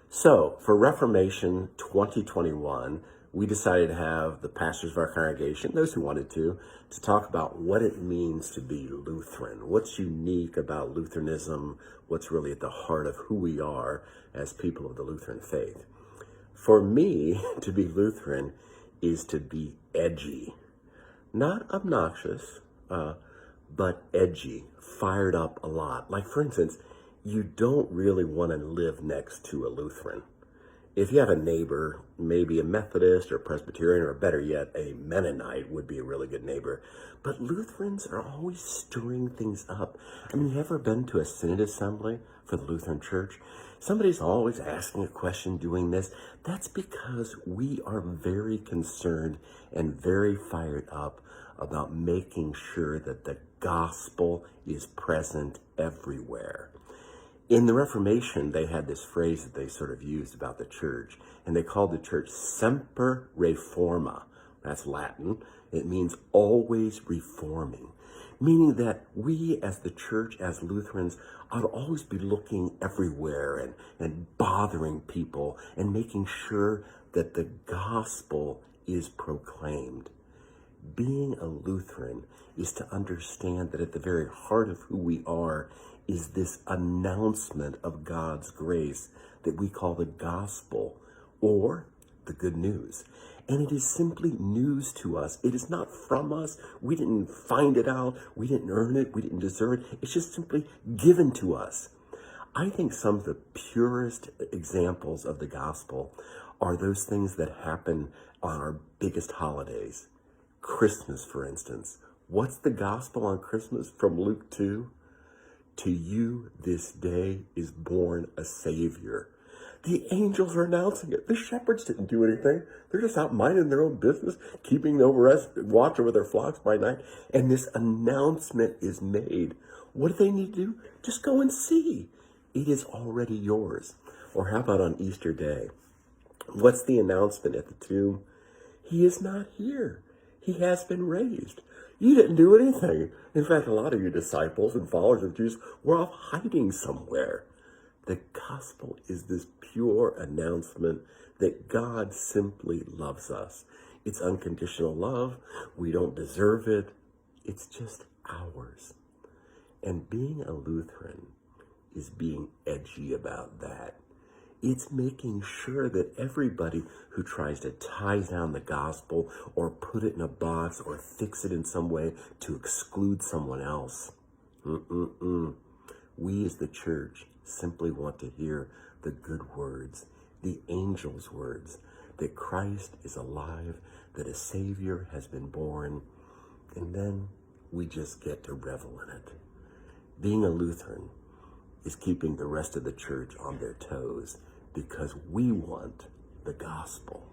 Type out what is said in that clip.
So, for Reformation 2021, we decided to have the pastors of our congregation, those who wanted to talk about what it means to be Lutheran. What's unique about Lutheranism? What's really at the heart of who we are as people of the Lutheran faith? For me, to be Lutheran is to be edgy. Not obnoxious, but edgy, fired up a lot. Like, for instance, you don't really want to live next to a Lutheran. If you have a neighbor, maybe a Methodist or Presbyterian, or better yet, a Mennonite would be a really good neighbor. But Lutherans are always stirring things up. I mean, you ever been to a Synod assembly for the Lutheran Church? Somebody's always asking a question doing this. That's because we are very concerned and very fired up about making sure that the gospel is present everywhere. In the Reformation, they had this phrase that they sort of used about the church, and they called the church semper reforma. That's Latin. It means always reforming, meaning that we as the church, as Lutherans, ought to always be looking everywhere and bothering people and making sure that the gospel is proclaimed. Being a Lutheran is to understand that at the very heart of who we are is this announcement of God's grace that we call the gospel or the good news. And it is simply news to us. It is not from us. We didn't find it out. We didn't earn it. We didn't deserve it. It's just simply given to us. I think some of the purest examples of the gospel are those things that happen on our biggest holidays. Christmas, for instance. What's the gospel on Christmas from Luke 2? To you this day is born a Savior. The angels are announcing it. The shepherds didn't do anything. They're just out minding their own business, keeping watch over their flocks by night. And this announcement is made. What do they need to do? Just go and see. It is already yours. Or how about on Easter Day? What's the announcement at the tomb? He is not here. He has been raised. You didn't do anything. In fact, a lot of you disciples and followers of Jesus were off hiding somewhere. The gospel is this pure announcement that God simply loves us. It's unconditional love. We don't deserve it. It's just ours. And being a Lutheran is being edgy about that. It's making sure that everybody who tries to tie down the gospel or put it in a box or fix it in some way to exclude someone else. We as the church simply want to hear the good words, the angels' words, that Christ is alive, that a Savior has been born, and then we just get to revel in it. Being a Lutheran is keeping the rest of the church on their toes because we want the gospel.